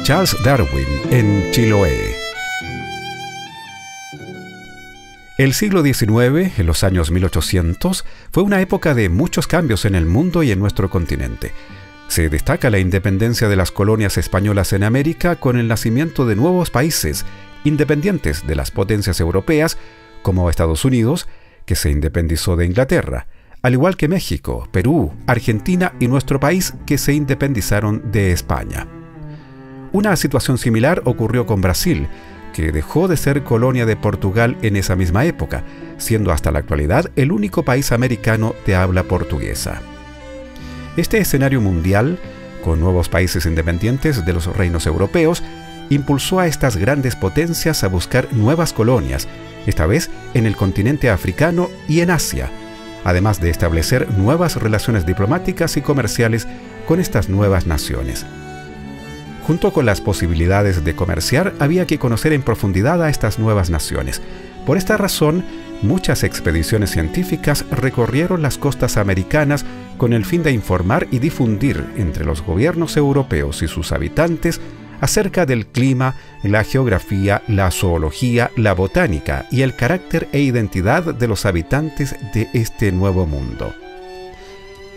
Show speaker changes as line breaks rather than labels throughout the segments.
Charles Darwin en Chiloé. El siglo XIX, en los años 1800, fue una época de muchos cambios en el mundo y en nuestro continente. Se destaca la independencia de las colonias españolas en América con el nacimiento de nuevos países independientes de las potencias europeas, como Estados Unidos, que se independizó de Inglaterra, al igual que México, Perú, Argentina y nuestro país, que se independizaron de España. Una situación similar ocurrió con Brasil, que dejó de ser colonia de Portugal en esa misma época, siendo hasta la actualidad el único país americano de habla portuguesa. Este escenario mundial, con nuevos países independientes de los reinos europeos, impulsó a estas grandes potencias a buscar nuevas colonias, esta vez en el continente africano y en Asia, además de establecer nuevas relaciones diplomáticas y comerciales con estas nuevas naciones. Junto con las posibilidades de comerciar, había que conocer en profundidad a estas nuevas naciones. Por esta razón, muchas expediciones científicas recorrieron las costas americanas con el fin de informar y difundir entre los gobiernos europeos y sus habitantes acerca del clima, la geografía, la zoología, la botánica y el carácter e identidad de los habitantes de este nuevo mundo.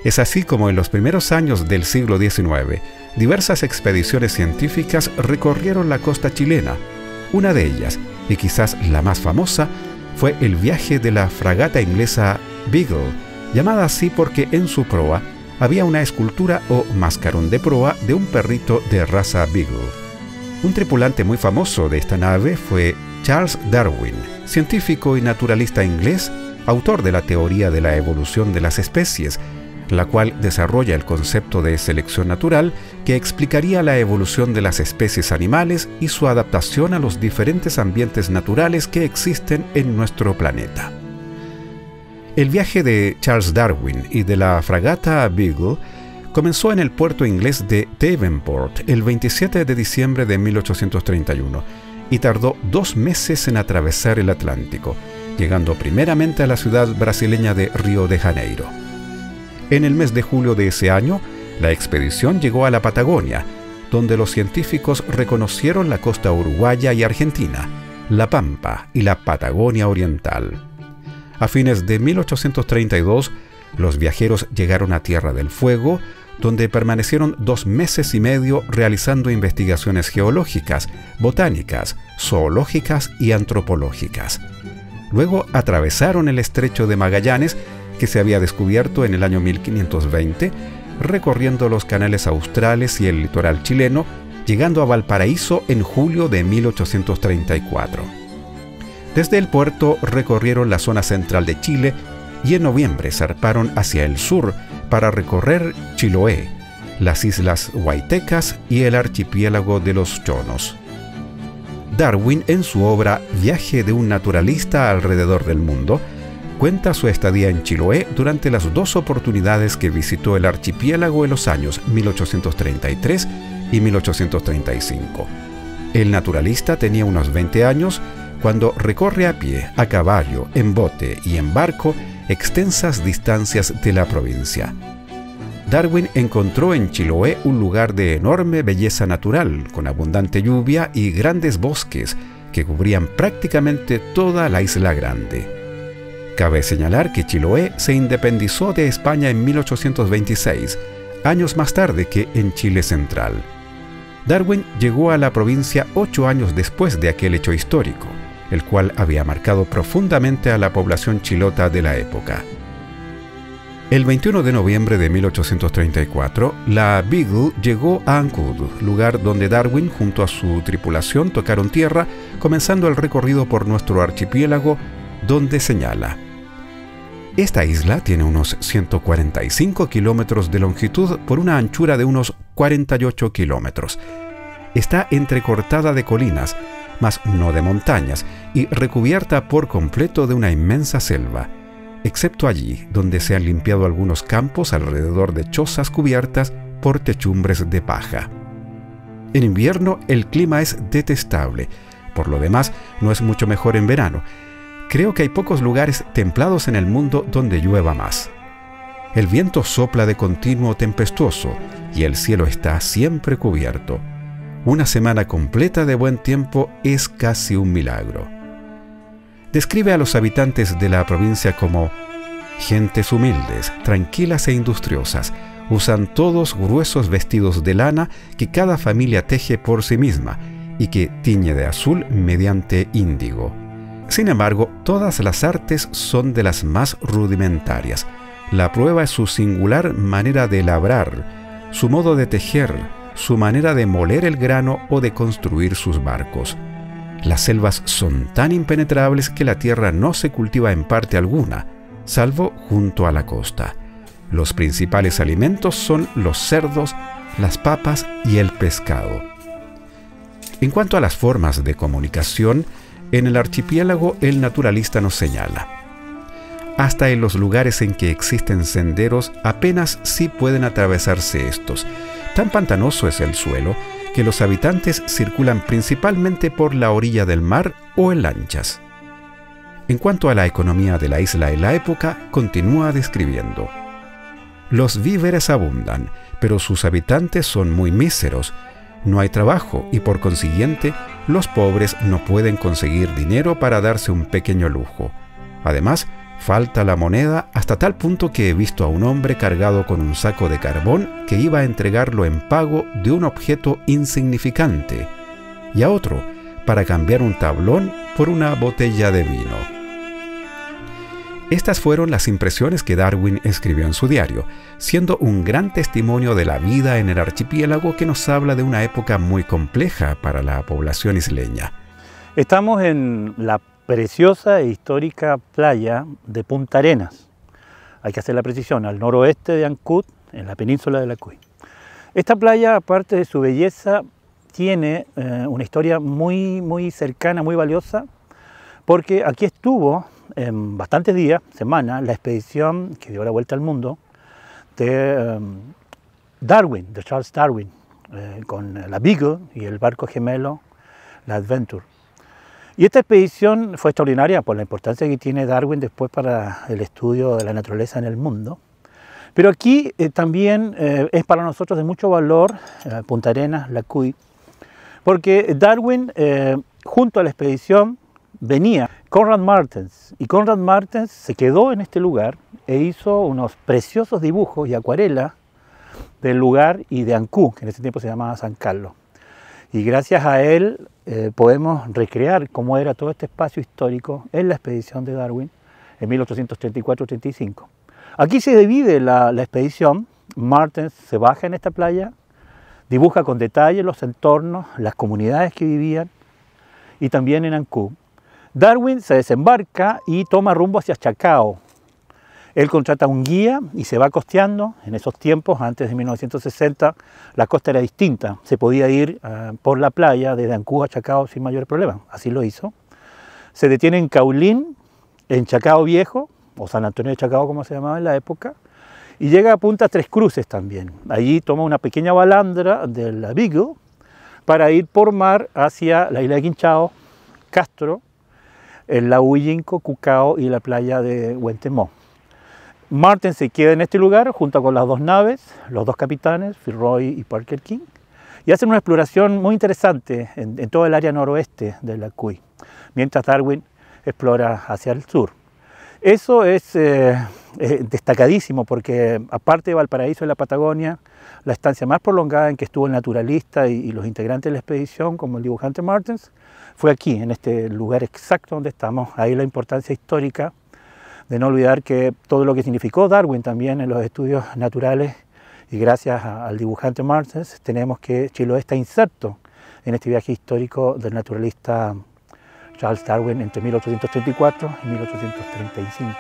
Es así como en los primeros años del siglo XIX, diversas expediciones científicas recorrieron la costa chilena. Una de ellas, y quizás la más famosa, fue el viaje de la fragata inglesa Beagle, llamada así porque en su proa había una escultura o mascarón de proa de un perrito de raza Beagle. Un tripulante muy famoso de esta nave fue Charles Darwin, científico y naturalista inglés, autor de la teoría de la evolución de las especies, la cual desarrolla el concepto de selección natural que explicaría la evolución de las especies animales y su adaptación a los diferentes ambientes naturales que existen en nuestro planeta. El viaje de Charles Darwin y de la fragata Beagle comenzó en el puerto inglés de Devonport el 27 de diciembre de 1831 y tardó 2 meses en atravesar el Atlántico, llegando primeramente a la ciudad brasileña de Río de Janeiro. En el mes de julio de ese año, la expedición llegó a la Patagonia, donde los científicos reconocieron la costa uruguaya y argentina, la Pampa y la Patagonia Oriental. A fines de 1832, los viajeros llegaron a Tierra del Fuego, donde permanecieron 2 meses y medio realizando investigaciones geológicas, botánicas, zoológicas y antropológicas. Luego atravesaron el estrecho de Magallanes, que se había descubierto en el año 1520, recorriendo los canales australes y el litoral chileno, llegando a Valparaíso en julio de 1834. Desde el puerto recorrieron la zona central de Chile y en noviembre zarparon hacia el sur para recorrer Chiloé, las islas Huaytecas y el archipiélago de los Chonos. Darwin, en su obra Viaje de un naturalista alrededor del mundo, cuenta su estadía en Chiloé durante las 2 oportunidades que visitó el archipiélago en los años 1833 y 1835. El naturalista tenía unos 20 años cuando recorre a pie, a caballo, en bote y en barco extensas distancias de la provincia. Darwin encontró en Chiloé un lugar de enorme belleza natural, con abundante lluvia y grandes bosques que cubrían prácticamente toda la Isla Grande. Cabe señalar que Chiloé se independizó de España en 1826, años más tarde que en Chile central. Darwin llegó a la provincia 8 años después de aquel hecho histórico, el cual había marcado profundamente a la población chilota de la época. El 21 de noviembre de 1834, la Beagle llegó a Ancud, lugar donde Darwin junto a su tripulación tocaron tierra, comenzando el recorrido por nuestro archipiélago, donde señala: esta isla tiene unos 145 kilómetros de longitud por una anchura de unos 48 kilómetros. Está entrecortada de colinas, mas no de montañas, y recubierta por completo de una inmensa selva, excepto allí donde se han limpiado algunos campos alrededor de chozas cubiertas por techumbres de paja. En invierno el clima es detestable, por lo demás no es mucho mejor en verano. Creo que hay pocos lugares templados en el mundo donde llueva más. El viento sopla de continuo tempestuoso y el cielo está siempre cubierto. Una semana completa de buen tiempo es casi un milagro. Describe a los habitantes de la provincia como gentes humildes, tranquilas e industriosas. Usan todos gruesos vestidos de lana que cada familia teje por sí misma y que tiñe de azul mediante índigo. Sin embargo, todas las artes son de las más rudimentarias. La prueba es su singular manera de labrar, su modo de tejer, su manera de moler el grano o de construir sus barcos. Las selvas son tan impenetrables que la tierra no se cultiva en parte alguna, salvo junto a la costa. Los principales alimentos son los cerdos, las papas y el pescado. En cuanto a las formas de comunicación, en el archipiélago el naturalista nos señala: hasta en los lugares en que existen senderos apenas sí pueden atravesarse estos. Tan pantanoso es el suelo que los habitantes circulan principalmente por la orilla del mar o en lanchas. En cuanto a la economía de la isla en la época, continúa describiendo: los víveres abundan, pero sus habitantes son muy míseros. No hay trabajo y por consiguiente los pobres no pueden conseguir dinero para darse un pequeño lujo. Además, falta la moneda hasta tal punto que he visto a un hombre cargado con un saco de carbón que iba a entregarlo en pago de un objeto insignificante, y a otro para cambiar un tablón por una botella de vino. Estas fueron las impresiones que Darwin escribió en su diario, siendo un gran testimonio de la vida en el archipiélago que nos habla de una época muy compleja para la población isleña.
Estamos en la preciosa e histórica playa de Punta Arenas. Hay que hacer la precisión, al noroeste de Ancud, en la península de la Cuy. Esta playa, aparte de su belleza, tiene una historia muy cercana, muy valiosa, porque aquí estuvo en bastantes días, semanas, la expedición que dio la vuelta al mundo de Darwin, de Charles Darwin, con la Beagle y el barco gemelo, la Adventure. Y esta expedición fue extraordinaria por la importancia que tiene Darwin después para el estudio de la naturaleza en el mundo. Pero aquí también es para nosotros de mucho valor Punta Arenas, la Cuy, porque Darwin, junto a la expedición, venía Conrad Martens, y Conrad Martens se quedó en este lugar e hizo unos preciosos dibujos y acuarelas del lugar y de Ancud, que en ese tiempo se llamaba San Carlos. Y gracias a él podemos recrear cómo era todo este espacio histórico en la expedición de Darwin en 1834-35. Aquí se divide la expedición. Martens se baja en esta playa, dibuja con detalle los entornos, las comunidades que vivían, y también en Ancud. Darwin se desembarca y toma rumbo hacia Chacao. Él contrata un guía y se va costeando. En esos tiempos, antes de 1960, la costa era distinta. Se podía ir por la playa desde Ancud a Chacao sin mayor problema. Así lo hizo. Se detiene en Caulín, en Chacao Viejo, o San Antonio de Chacao como se llamaba en la época, y llega a Punta Tres Cruces también. Allí toma una pequeña balandra de la Beagle para ir por mar hacia la isla de Quinchao, Castro, el lago Huillinco, Cucao y la playa de Huentemó. Martens se queda en este lugar junto con las dos naves, los dos capitanes, Fitzroy y Parker King, y hacen una exploración muy interesante en todo el área noroeste de la Cuy, mientras Darwin explora hacia el sur. Eso es destacadísimo porque, aparte de Valparaíso y la Patagonia, la estancia más prolongada en que estuvo el naturalista y los integrantes de la expedición, como el dibujante Martens, fue aquí, en este lugar exacto donde estamos. Ahí la importancia histórica de no olvidar que todo lo que significó Darwin también en los estudios naturales, y gracias al dibujante Martens, tenemos que Chiloé está inserto en este viaje histórico del naturalista Charles Darwin entre 1834 y 1835.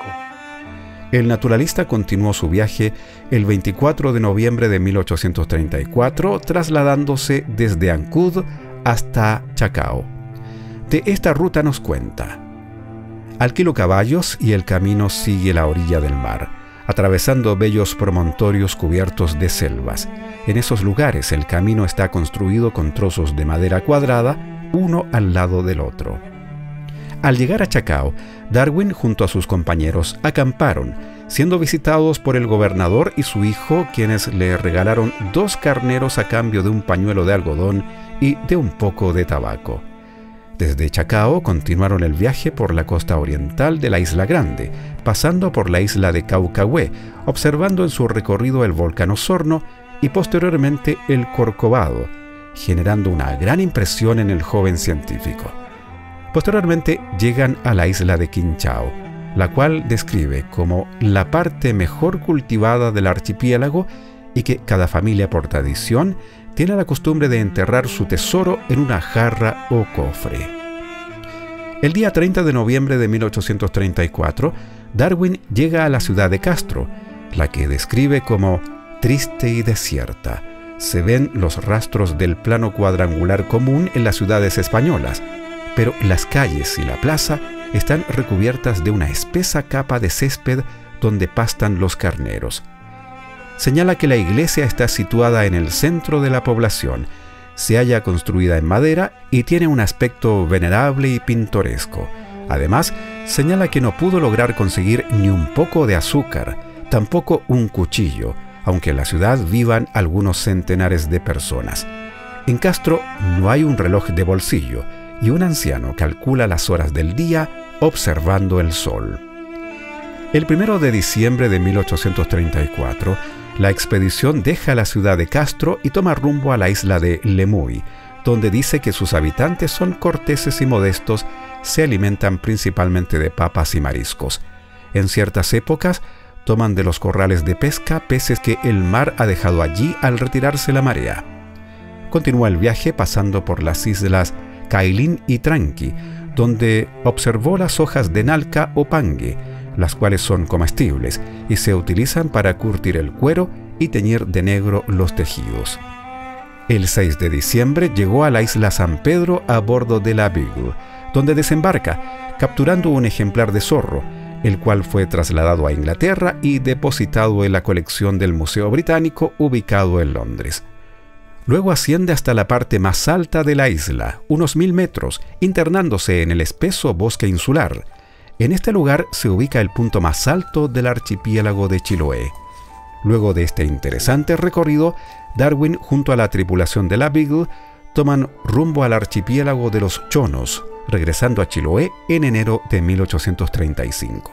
El naturalista continuó su viaje el 24 de noviembre de 1834, trasladándose desde Ancud hasta Chacao. De esta ruta nos cuenta: alquilo caballos y el camino sigue la orilla del mar, atravesando bellos promontorios cubiertos de selvas. En esos lugares el camino está construido con trozos de madera cuadrada, uno al lado del otro. Al llegar a Chacao, Darwin junto a sus compañeros acamparon, siendo visitados por el gobernador y su hijo, quienes le regalaron 2 carneros a cambio de un pañuelo de algodón y de un poco de tabaco. Desde Chacao continuaron el viaje por la costa oriental de la Isla Grande, pasando por la isla de Caucahué, observando en su recorrido el volcán Osorno y posteriormente el Corcovado, generando una gran impresión en el joven científico. Posteriormente llegan a la isla de Quinchao, la cual describe como la parte mejor cultivada del archipiélago y que cada familia por tradición tiene la costumbre de enterrar su tesoro en una jarra o cofre. El día 30 de noviembre de 1834, Darwin llega a la ciudad de Castro, la que describe como triste y desierta. Se ven los rastros del plano cuadrangular común en las ciudades españolas, pero las calles y la plaza están recubiertas de una espesa capa de césped donde pastan los carneros. Señala que la iglesia está situada en el centro de la población, se halla construida en madera y tiene un aspecto venerable y pintoresco. Además, señala que no pudo lograr conseguir ni un poco de azúcar, tampoco un cuchillo, aunque en la ciudad vivan algunos centenares de personas. En Castro no hay un reloj de bolsillo y un anciano calcula las horas del día observando el sol. El 1 de diciembre de 1834, la expedición deja la ciudad de Castro y toma rumbo a la isla de Lemuy, donde dice que sus habitantes son corteses y modestos, se alimentan principalmente de papas y mariscos. En ciertas épocas, toman de los corrales de pesca peces que el mar ha dejado allí al retirarse la marea. Continúa el viaje pasando por las islas Cailín y Tranqui, donde observó las hojas de nalca o pangue, las cuales son comestibles y se utilizan para curtir el cuero y teñir de negro los tejidos. El 6 de diciembre llegó a la isla San Pedro a bordo de la Beagle, donde desembarca, capturando un ejemplar de zorro, el cual fue trasladado a Inglaterra y depositado en la colección del Museo Británico ubicado en Londres. Luego asciende hasta la parte más alta de la isla, unos 1000 metros, internándose en el espeso bosque insular. En este lugar se ubica el punto más alto del archipiélago de Chiloé. Luego de este interesante recorrido, Darwin junto a la tripulación de la Beagle toman rumbo al archipiélago de los Chonos, regresando a Chiloé en enero de 1835.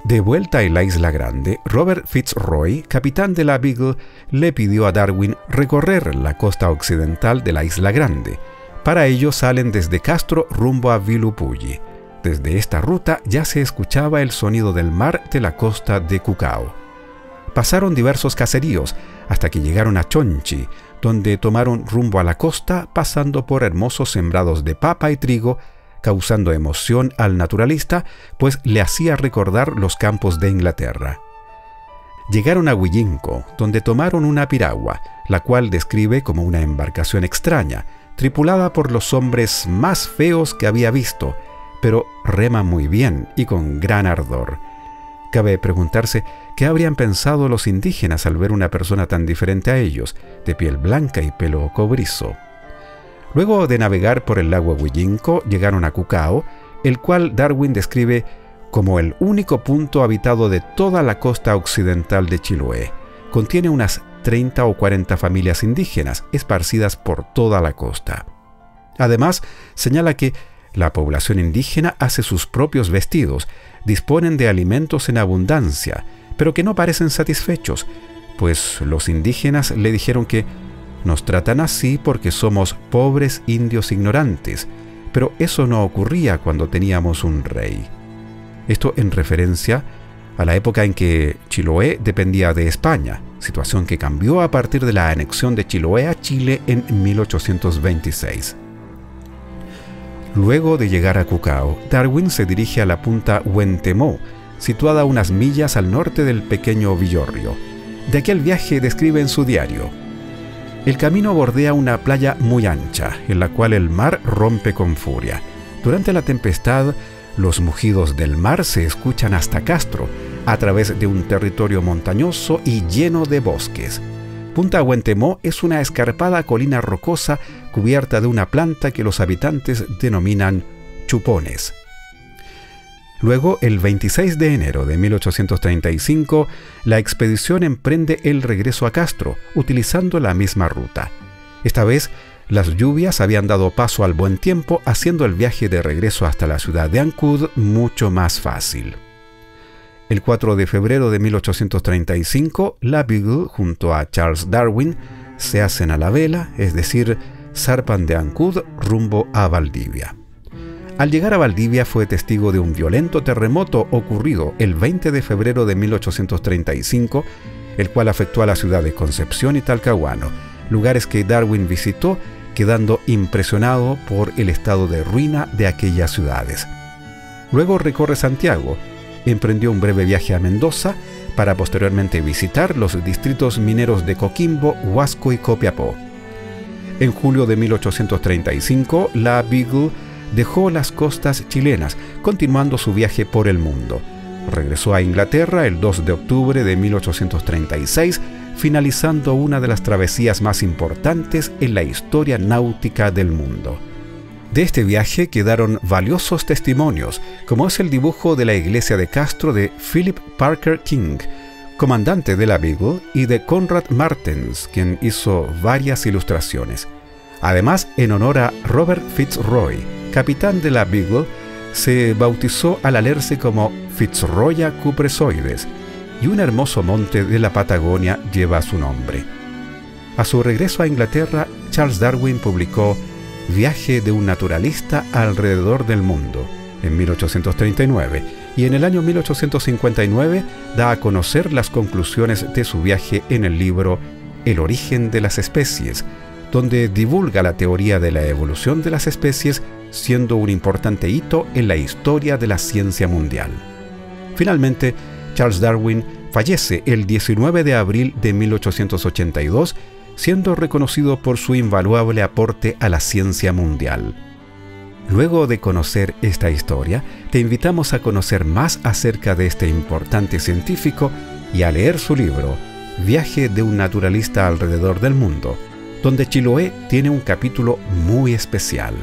De vuelta en la Isla Grande, Robert Fitzroy, capitán de la Beagle, le pidió a Darwin recorrer la costa occidental de la Isla Grande. Para ello salen desde Castro rumbo a Vilupulli. Desde esta ruta ya se escuchaba el sonido del mar de la costa de Cucao. Pasaron diversos caseríos hasta que llegaron a Chonchi, donde tomaron rumbo a la costa pasando por hermosos sembrados de papa y trigo, causando emoción al naturalista, pues le hacía recordar los campos de Inglaterra. Llegaron a Huillinco, donde tomaron una piragua, la cual describe como una embarcación extraña, tripulada por los hombres más feos que había visto, pero rema muy bien y con gran ardor. Cabe preguntarse qué habrían pensado los indígenas al ver una persona tan diferente a ellos, de piel blanca y pelo cobrizo. Luego de navegar por el lago Huillinco, llegaron a Cucao, el cual Darwin describe como el único punto habitado de toda la costa occidental de Chiloé. Contiene unas 30 o 40 familias indígenas esparcidas por toda la costa. Además, señala que la población indígena hace sus propios vestidos, disponen de alimentos en abundancia, pero que no parecen satisfechos, pues los indígenas le dijeron que nos tratan así porque somos pobres indios ignorantes, pero eso no ocurría cuando teníamos un rey. Esto en referencia a la época en que Chiloé dependía de España, situación que cambió a partir de la anexión de Chiloé a Chile en 1826. Luego de llegar a Cucao, Darwin se dirige a la punta Huentemó, situada a unas millas al norte del pequeño Villorrio. De aquel viaje describe en su diario: el camino bordea una playa muy ancha, en la cual el mar rompe con furia. Durante la tempestad, los mugidos del mar se escuchan hasta Castro, a través de un territorio montañoso y lleno de bosques. Punta Huentemó es una escarpada colina rocosa cubierta de una planta que los habitantes denominan chupones. Luego, el 26 de enero de 1835, la expedición emprende el regreso a Castro, utilizando la misma ruta. Esta vez, Las lluvias habían dado paso al buen tiempo, haciendo el viaje de regreso hasta la ciudad de Ancud mucho más fácil. El 4 de febrero de 1835, la Beagle, junto a Charles Darwin, se hacen a la vela, es decir, zarpan de Ancud rumbo a Valdivia. Al llegar a Valdivia fue testigo de un violento terremoto ocurrido el 20 de febrero de 1835, el cual afectó a la ciudad de Concepción y Talcahuano, lugares que Darwin visitó, quedando impresionado por el estado de ruina de aquellas ciudades. Luego recorre Santiago, emprendió un breve viaje a Mendoza para posteriormente visitar los distritos mineros de Coquimbo, Huasco y Copiapó. En julio de 1835, la Beagle dejó las costas chilenas, continuando su viaje por el mundo. Regresó a Inglaterra el 2 de octubre de 1836, finalizando una de las travesías más importantes en la historia náutica del mundo. De este viaje quedaron valiosos testimonios, como es el dibujo de la iglesia de Castro de Philip Parker King, comandante de la Beagle, y de Conrad Martens, quien hizo varias ilustraciones. Además, en honor a Robert Fitzroy, capitán de la Beagle, se bautizó al alerce como Fitzroya Cupresoides, y un hermoso monte de la Patagonia lleva su nombre. A su regreso a Inglaterra, Charles Darwin publicó Viaje de un naturalista alrededor del mundo, en 1839, y en el año 1859 da a conocer las conclusiones de su viaje en el libro El origen de las especies, donde divulga la teoría de la evolución de las especies, siendo un importante hito en la historia de la ciencia mundial. Finalmente, Charles Darwin fallece el 19 de abril de 1882, siendo reconocido por su invaluable aporte a la ciencia mundial. Luego de conocer esta historia, te invitamos a conocer más acerca de este importante científico y a leer su libro, Viaje de un naturalista alrededor del mundo, donde Chiloé tiene un capítulo muy especial.